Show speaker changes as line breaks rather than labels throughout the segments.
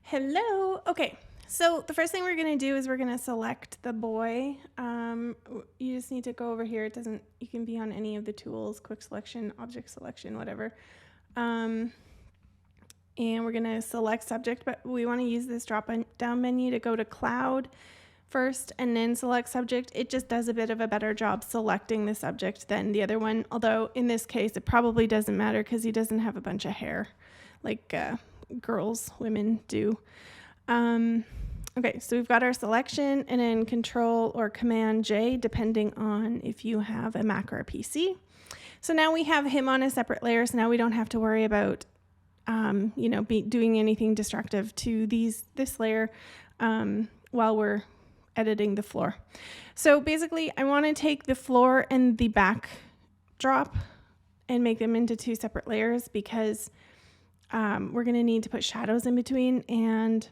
Hello. Okay. So the first thing we're going to do is we're going to select the boy. You just need to go over here. You can be on any of the tools, quick selection, object selection, whatever. And we're going to select subject, but we want to use this drop down menu to go to cloud first and then select subject. It just does a bit of a better job selecting the subject than the other one. Although in this case, it probably doesn't matter because he doesn't have a bunch of hair like women do. Okay, so we've got our selection and then Control or Command J, depending on if you have a Mac or a PC. So now we have him on a separate layer, so now we don't have to worry about, doing anything destructive to this layer while we're editing the floor. So basically, I want to take the floor and the backdrop and make them into two separate layers because we're going to need to put shadows in between, and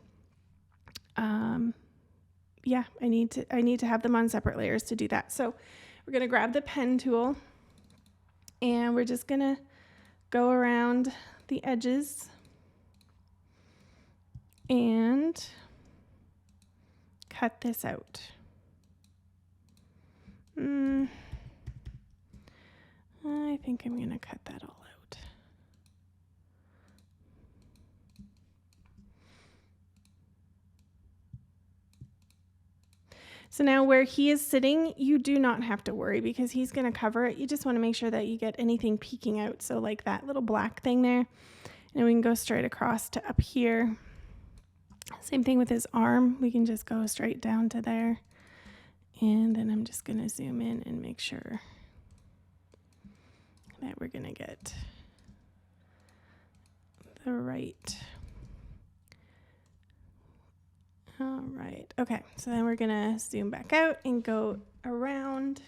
I need to have them on separate layers to do that. So we're going to grab the pen tool and we're just going to go around the edges and cut this out. I think I'm going to cut that all out. So now where he is sitting, you do not have to worry because he's going to cover it. You just want to make sure that you get anything peeking out. So like that little black thing there. And we can go straight across to up here. Same thing with his arm. We can just go straight down to there. And then I'm just going to zoom in and make sure that we're going to get the right. All right. Okay. So then we're going to zoom back out and go around,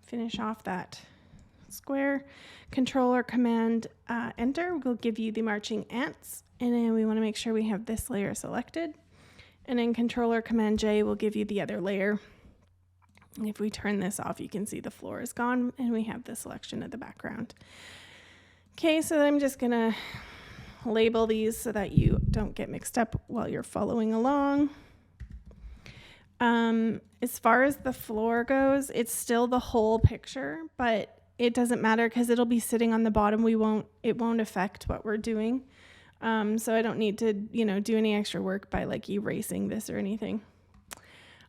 finish off that square. Control or Command Enter will give you the marching ants. And then we want to make sure we have this layer selected. And then Control or Command J will give you the other layer. And if we turn this off, you can see the floor is gone and we have the selection of the background. Okay, so I'm just going to label these so that you don't get mixed up while you're following along. As far as the floor goes, it's still the whole picture, but it doesn't matter because it'll be sitting on the bottom. It won't affect what we're doing. So I don't need to, do any extra work by like erasing this or anything.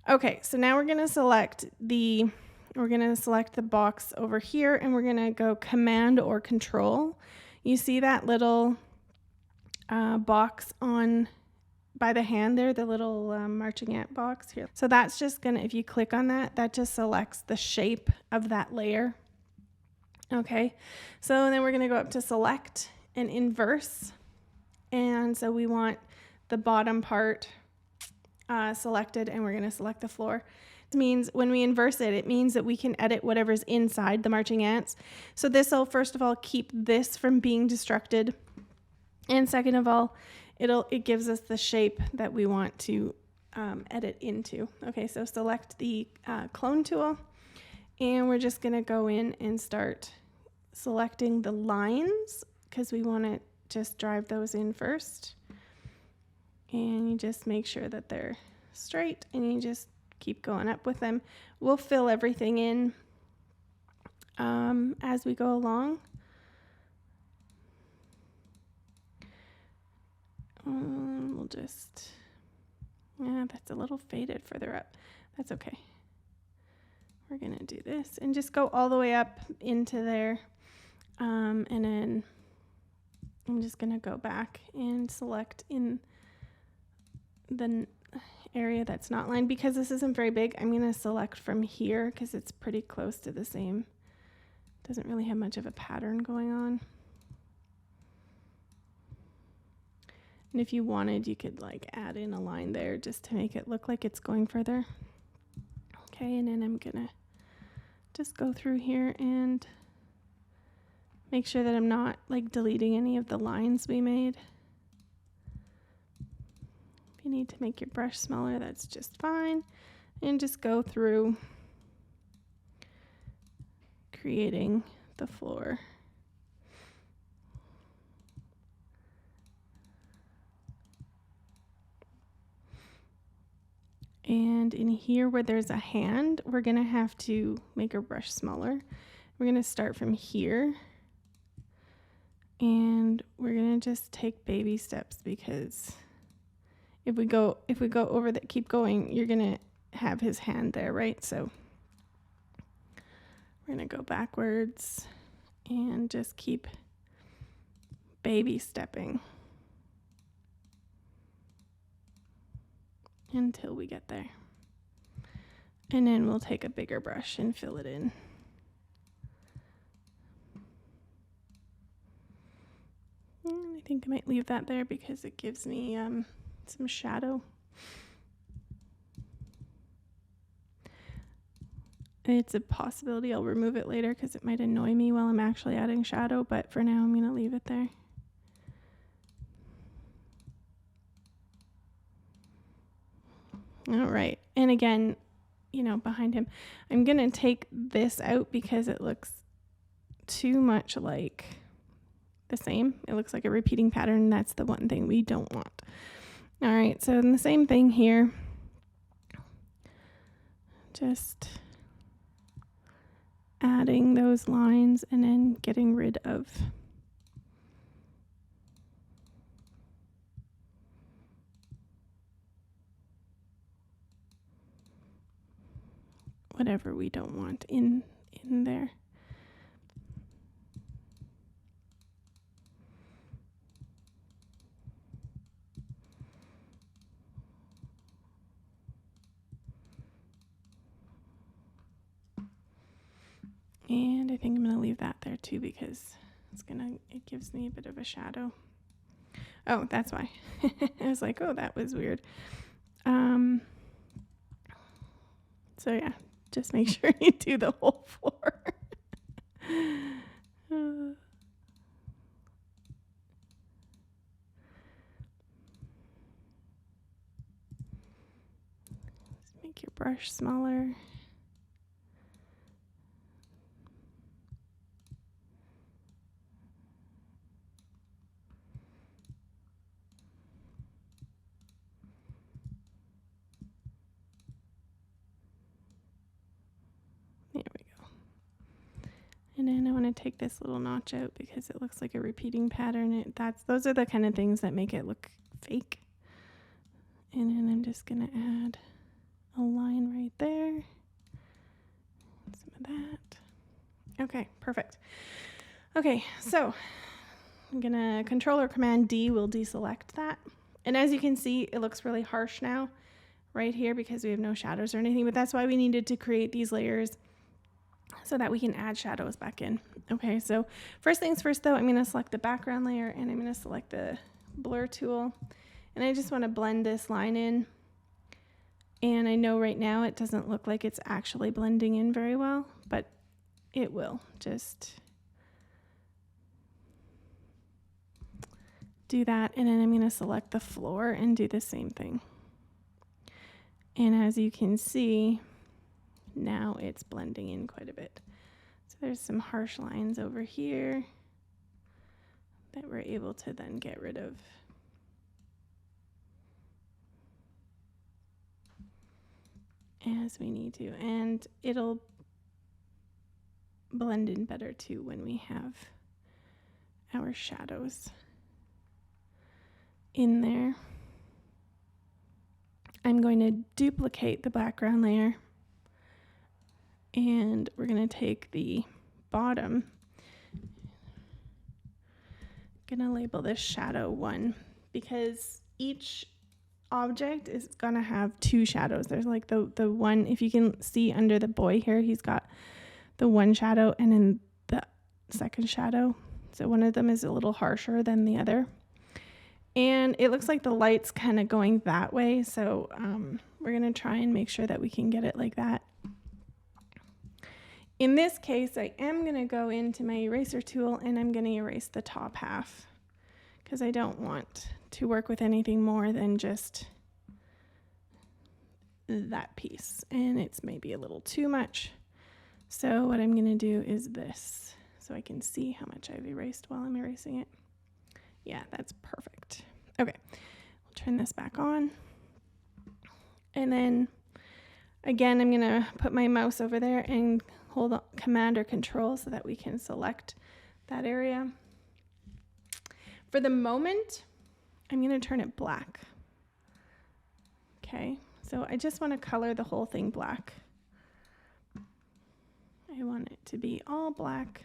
Okay, so now we're going to select the box over here and we're going to go Command or Control. You see that little box by the hand there, the little marching ant box here. So that's just gonna, if you click on that, that just selects the shape of that layer. Okay, so then we're gonna go up to Select and Inverse. And so we want the bottom part selected and we're gonna select the floor. It means when we inverse it, it means that we can edit whatever's inside the marching ants. So this will first of all keep this from being destructed. And second of all, it gives us the shape that we want to edit into. Okay, so select the clone tool, and we're just going to go in and start selecting the lines because we want to just drive those in first. And you just make sure that they're straight, and you just keep going up with them. We'll fill everything in as we go along. We'll just, that's a little faded further up. That's okay. We're going to do this and just go all the way up into there. And then I'm just going to go back and select in the area that's not lined. Because this isn't very big, I'm going to select from here because it's pretty close to the same. Doesn't really have much of a pattern going on. And if you wanted, you could like add in a line there just to make it look like it's going further. Okay, and then I'm gonna just go through here and make sure that I'm not like deleting any of the lines we made. If you need to make your brush smaller, that's just fine. And just go through creating the floor. And in here where there's a hand, we're going to have to make our brush smaller. We're going to start from here. And we're going to just take baby steps, because if we go over that, keep going, you're going to have his hand there, right? So we're going to go backwards and just keep baby stepping until we get there. And then we'll take a bigger brush and fill it in. I think I might leave that there because it gives me some shadow. It's a possibility I'll remove it later because it might annoy me while I'm actually adding shadow, but for now I'm going to leave it there. All right, and again, you know, behind him, I'm going to take this out because it looks too much like the same. It looks like a repeating pattern. That's the one thing we don't want. All right, so in the same thing here, just adding those lines and then getting rid of whatever we don't want in there. And I think I'm going to leave that there too because it gives me a bit of a shadow. Oh, that's why. I was like, oh, that was weird. So yeah, just make sure you do the whole floor. Just make your brush smaller. There we go. And then I want to take this little notch out because it looks like a repeating pattern. Those are the kind of things that make it look fake. And then I'm just going to add a line right there. Some of that. Okay, perfect. Okay, so I'm going to Control or Command D will deselect that. And as you can see, it looks really harsh now right here because we have no shadows or anything, but that's why we needed to create these layers so that we can add shadows back in. Okay, so first things first though, I'm going to select the background layer and I'm going to select the blur tool. And I just want to blend this line in. And I know right now it doesn't look like it's actually blending in very well, but it will. Just do that. And then I'm going to select the floor and do the same thing. And as you can see, now it's blending in quite a bit. So there's some harsh lines over here that we're able to then get rid of. As we need to, and it'll blend in better too when we have our shadows in there. I'm going to duplicate the background layer and we're going to take the bottom. I'm going to label this shadow 1 because each object is going to have 2 shadows. There's like the one, if you can see under the boy here, he's got the one shadow and then the second shadow. So one of them is a little harsher than the other. And it looks like the light's kind of going that way. So we're going to try and make sure that we can get it like that. In this case, I am going to go into my eraser tool and I'm going to erase the top half because I don't want to work with anything more than just that piece. And it's maybe a little too much. So what I'm going to do is this, so I can see how much I've erased while I'm erasing it. Yeah, that's perfect. Okay, we'll turn this back on. And then again, I'm gonna put my mouse over there and hold Command or Control so that we can select that area. For the moment, I'm gonna turn it black. Okay, so I just wanna color the whole thing black. I want it to be all black.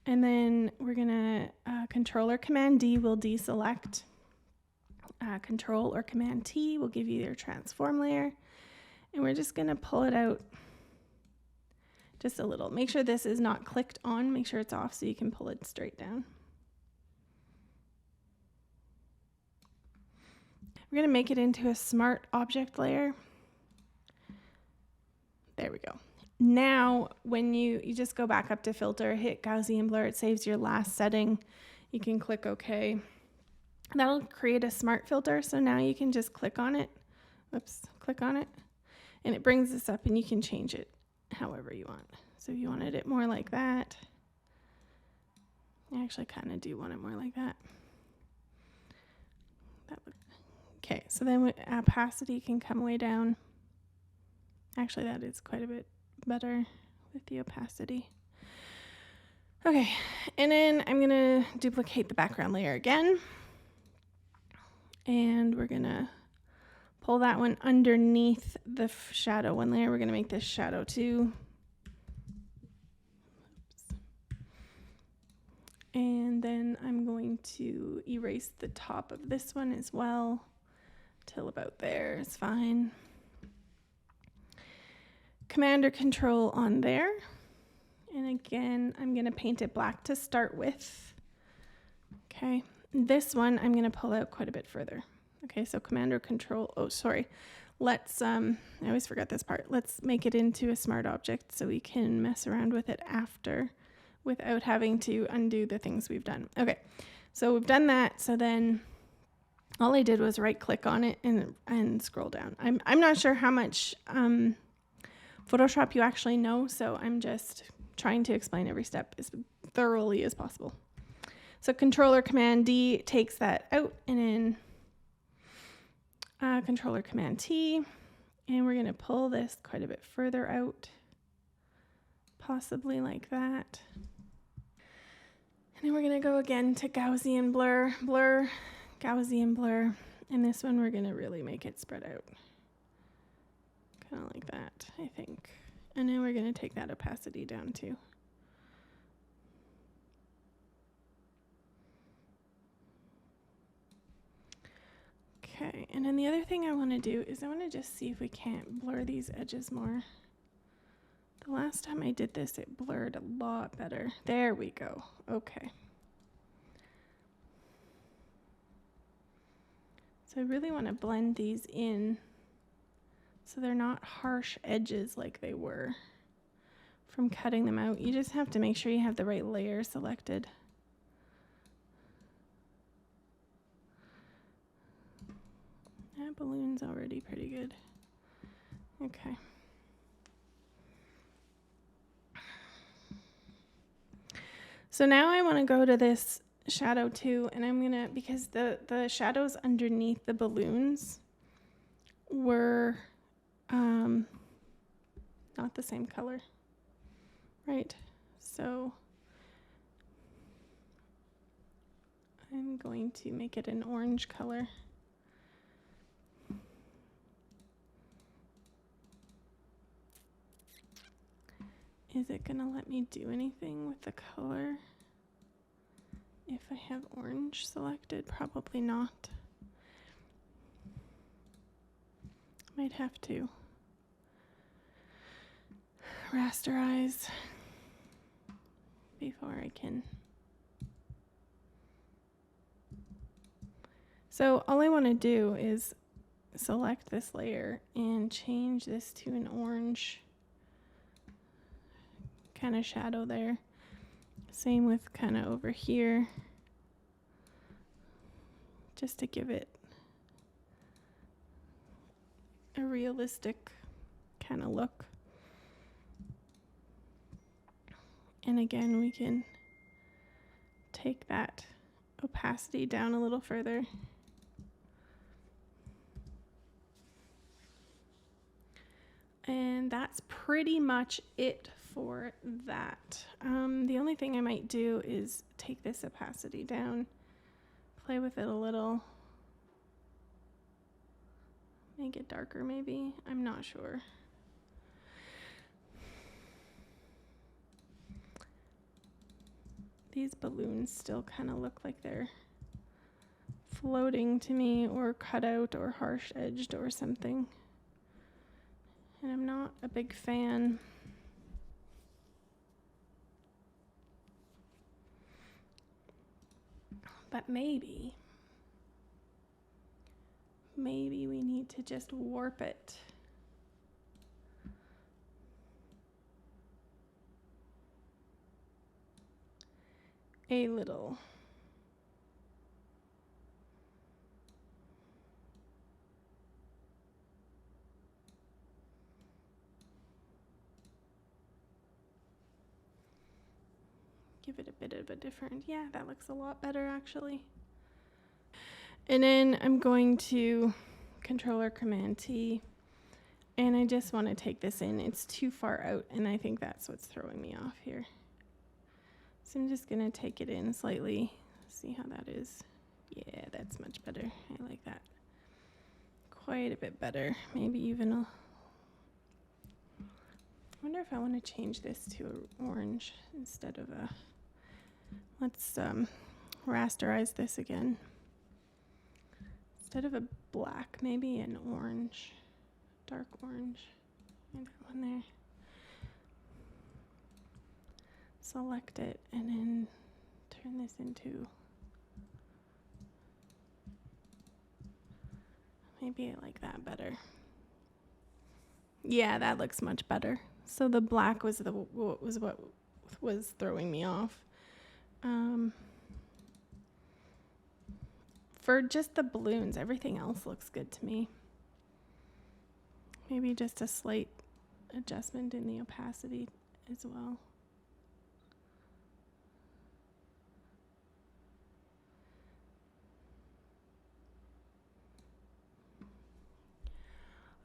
And then we're gonna Control or Command D will deselect. Control or Command T will give you your transform layer. And we're just gonna pull it out just a little. Make sure this is not clicked on, make sure it's off so you can pull it straight down. We're gonna make it into a smart object layer. There we go. Now, when you just go back up to filter, hit Gaussian blur, it saves your last setting. You can click OK. That'll create a smart filter. So now you can just click on it. Oops, click on it. And it brings this up and you can change it however you want. So if you wanted it more like that, I actually kind of do want it more like that. Okay, so then opacity can come way down. Actually, that is quite a bit better with the opacity. Okay, and then I'm gonna duplicate the background layer again. And we're gonna pull that one underneath the shadow one layer. We're gonna make this shadow 2. Oops. And then I'm going to erase the top of this one as well till about there is fine. Command or Control on there. And again, I'm gonna paint it black to start with. Okay, this one I'm gonna pull out quite a bit further. Okay, so Command or Control, oh, sorry. Let's, I always forget this part. Let's make it into a smart object so we can mess around with it after without having to undo the things we've done. Okay, so we've done that. So then all I did was right click on it and scroll down. I'm not sure how much Photoshop you actually know, so I'm just trying to explain every step as thoroughly as possible. So Control or Command D takes that out, and then Control or Command T, and we're gonna pull this quite a bit further out, possibly like that. And then we're gonna go again to Gaussian blur, blur, Gaussian blur, and this one we're gonna really make it spread out. Kind of like that, I think. And then we're going to take that opacity down too. Okay, and then the other thing I want to do is I want to just see if we can't blur these edges more. The last time I did this, it blurred a lot better. There we go. Okay. So I really want to blend these in so they're not harsh edges like they were from cutting them out. You just have to make sure you have the right layer selected. That balloon's already pretty good. Okay. So now I want to go to this shadow 2, and I'm gonna, because the shadows underneath the balloons were not the same color, right? So I'm going to make it an orange color. Is it gonna let me do anything with the color if I have orange selected? Probably not. Might have to rasterize before I can. So all I want to do is select this layer and change this to an orange kind of shadow there. Same with kind of over here, just to give it a realistic kind of look. And again, we can take that opacity down a little further. And that's pretty much it for that. The only thing I might do is take this opacity down, play with it a little, make it darker maybe. I'm not sure. These balloons still kind of look like they're floating to me, or cut out or harsh edged or something. And I'm not a big fan. But maybe we need to just warp it. A little. Give it a bit of a different, yeah, that looks a lot better actually. And then I'm going to Control Command T, and I just want to take this in. It's too far out, and I think that's what's throwing me off here. So I'm just going to take it in slightly, see how that is. Yeah, that's much better. I like that. Quite a bit better. Maybe even a... I wonder if I want to change this to an orange instead of a... Let's rasterize this again. Instead of a black, maybe an orange, dark orange. And that one there. Select it and then turn this into, maybe I like that better. Yeah, that looks much better. So the black was what was throwing me off. For just the balloons, everything else looks good to me. Maybe just a slight adjustment in the opacity as well.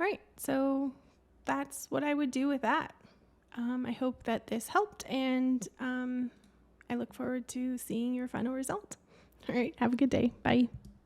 All right, so that's what I would do with that. I hope that this helped, and I look forward to seeing your final result. All right, have a good day. Bye.